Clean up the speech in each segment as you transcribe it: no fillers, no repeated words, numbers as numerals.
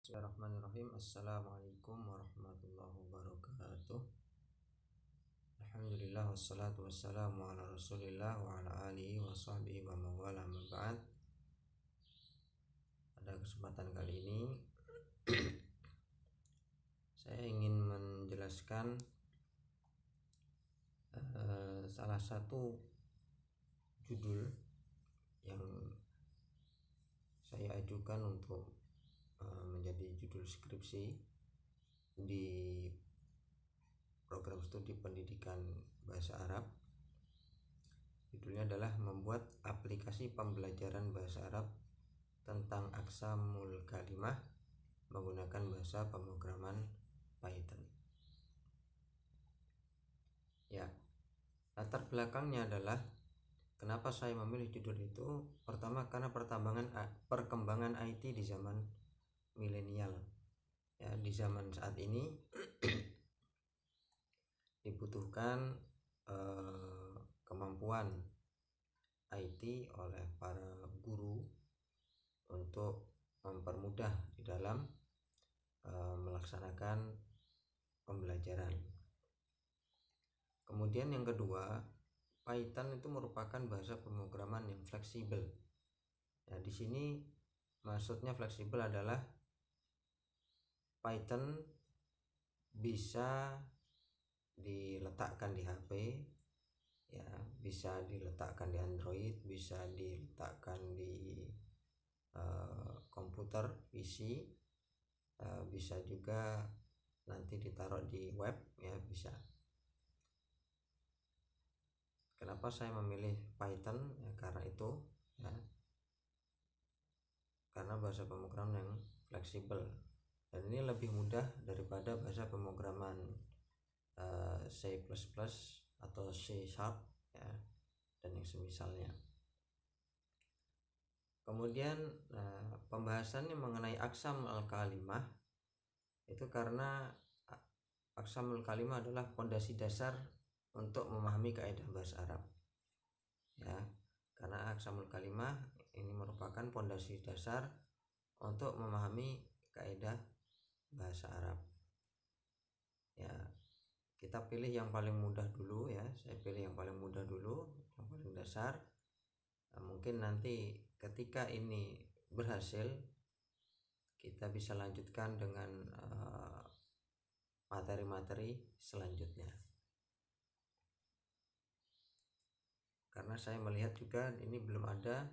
Bismillahirrahmanirrahim. Assalamualaikum warahmatullahi wabarakatuh. Alhamdulillah wassalatu wassalamu ala rasulillah wa ala alihi wa sahbihi wa mawala maba'ad. Pada kesempatan kali ini saya ingin menjelaskan salah satu judul yang saya ajukan untuk menjadi judul skripsi di program studi pendidikan bahasa Arab. Judulnya adalah membuat aplikasi pembelajaran bahasa Arab tentang aqsamul kalimah menggunakan bahasa pemrograman Python. Ya, latar belakangnya adalah kenapa saya memilih judul itu. Pertama, karena perkembangan IT di zaman milenial. Ya, di zaman saat ini dibutuhkan kemampuan IT oleh para guru untuk mempermudah di dalam melaksanakan pembelajaran. Kemudian yang kedua, Python itu merupakan bahasa pemrograman yang fleksibel. Ya, di sini maksudnya fleksibel adalah Python bisa diletakkan di HP, ya, bisa diletakkan di Android, bisa diletakkan di komputer PC, bisa juga nanti ditaruh di web, ya bisa. Kenapa saya memilih Python? Ya, karena itu, ya, karena bahasa pemrograman yang fleksibel dan ini lebih mudah daripada bahasa pemrograman C++ atau C#, ya, dan yang semisalnya. Kemudian pembahasannya mengenai aqsamul kalimah itu karena aqsamul kalimah adalah fondasi dasar untuk memahami kaidah bahasa Arab. Ya, karena aqsamul kalimah ini merupakan fondasi dasar untuk memahami kaidah bahasa Arab. Ya, kita pilih yang paling mudah dulu, ya. Saya pilih yang paling mudah dulu, yang paling dasar. Nah, mungkin nanti ketika ini berhasil kita bisa lanjutkan dengan materi-materi selanjutnya. Karena saya melihat juga ini belum ada,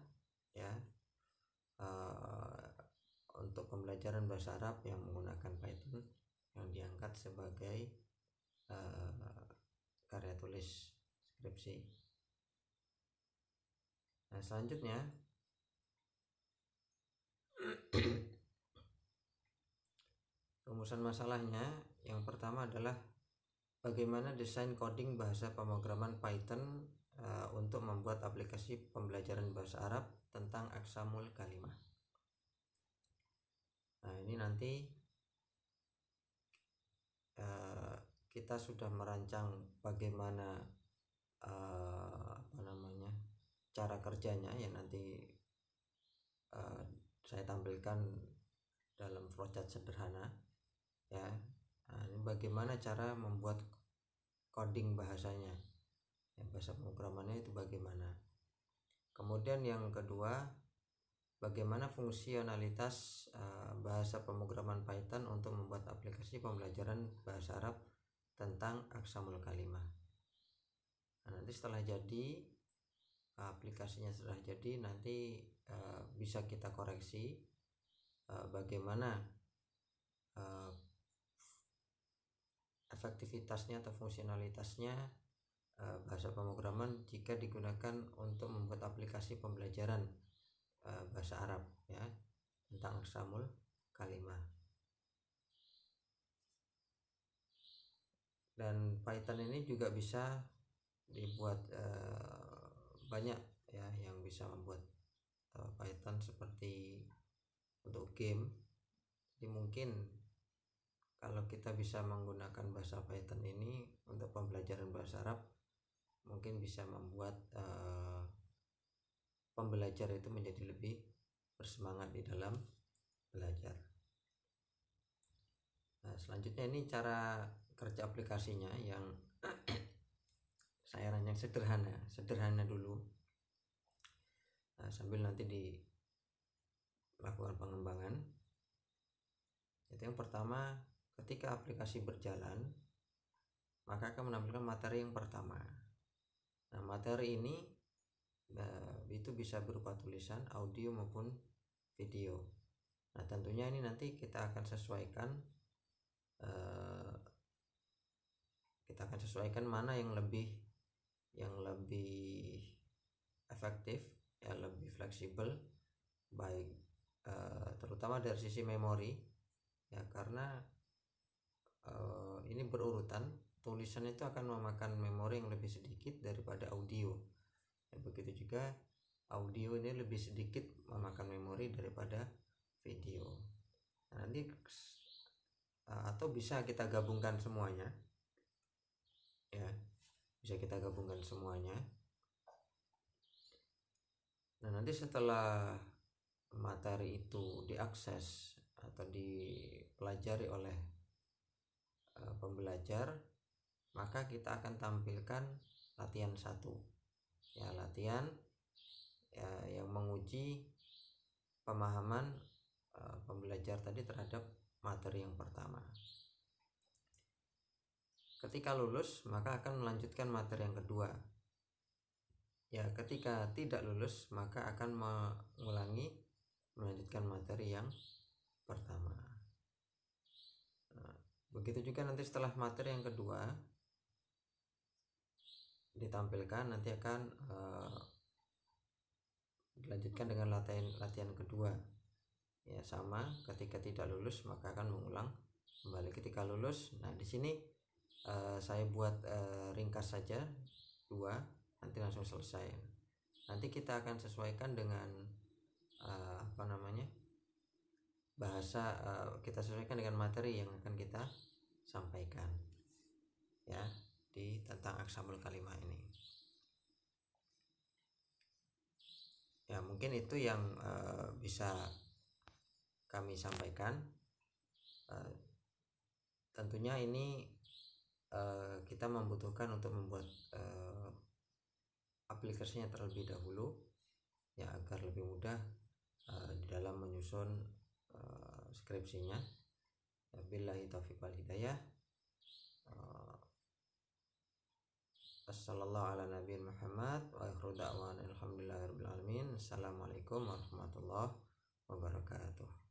ya, untuk pembelajaran bahasa Arab yang menggunakan Python yang diangkat sebagai karya tulis skripsi. Nah, selanjutnya rumusan masalahnya yang pertama adalah bagaimana desain coding bahasa pemrograman Python untuk membuat aplikasi pembelajaran bahasa Arab tentang aqsamul kalimah. Nah, ini nanti kita sudah merancang bagaimana cara kerjanya, ya nanti saya tampilkan dalam flowchart sederhana, ya. Nah, ini bagaimana cara membuat coding bahasanya, ya, bahasa pemrogramannya itu bagaimana. Kemudian yang kedua, bagaimana fungsionalitas bahasa pemrograman Python untuk membuat aplikasi pembelajaran bahasa Arab tentang aqsamul kalimah. Nah, nanti setelah jadi aplikasinya sudah jadi, nanti bisa kita koreksi bagaimana efektivitasnya atau fungsionalitasnya bahasa pemrograman jika digunakan untuk membuat aplikasi pembelajaran bahasa Arab, ya, tentang aqsamul kalimah. Dan Python ini juga bisa dibuat banyak, ya, yang bisa membuat Python seperti untuk game. Jadi mungkin kalau kita bisa menggunakan bahasa Python ini untuk pembelajaran bahasa Arab, mungkin bisa membuat pembelajar itu menjadi lebih bersemangat di dalam belajar. Selanjutnya ini cara kerja aplikasinya yang saya rancang sederhana dulu. Sambil nanti dilakukan pengembangan. Itu yang pertama, ketika aplikasi berjalan, maka akan menampilkan materi yang pertama. Nah, materi ini itu bisa berupa tulisan, audio maupun video. Nah, tentunya ini nanti kita akan sesuaikan mana yang lebih efektif, ya lebih fleksibel, baik terutama dari sisi memori, ya karena ini berurutan. Tulisan itu akan memakan memori yang lebih sedikit daripada audio. Begitu juga audio ini lebih sedikit memakan memori daripada video. Nah, nanti atau bisa kita gabungkan semuanya, ya bisa kita gabungkan semuanya. Nah, nanti setelah materi itu diakses atau dipelajari oleh pembelajar, maka kita akan tampilkan latihan 1, ya latihan yang menguji pemahaman pembelajar tadi terhadap materi yang pertama. Ketika lulus, maka akan melanjutkan materi yang kedua. Ya, ketika tidak lulus, maka akan melanjutkan materi yang pertama. Nah, begitu juga nanti setelah materi yang kedua ditampilkan, nanti akan dilanjutkan dengan latihan kedua. Ya sama, ketika tidak lulus maka akan mengulang kembali. Ketika lulus, nah di sini saya buat ringkas saja 2, nanti langsung selesai. Nanti kita akan sesuaikan dengan bahasa, kita sesuaikan dengan materi yang akan kita sampaikan, ya di tentang aksamul kalimah ini. Ya mungkin itu yang bisa kami sampaikan. Tentunya ini kita membutuhkan untuk membuat aplikasinya terlebih dahulu, ya agar lebih mudah di dalam menyusun skripsinya. Billahi taufiq wal hidayah. Wassallallahu ala nabiyina Muhammad wa akhiru da'wana alhamdulillahirabbil alamin. Assalamualaikum warahmatullahi wabarakatuh.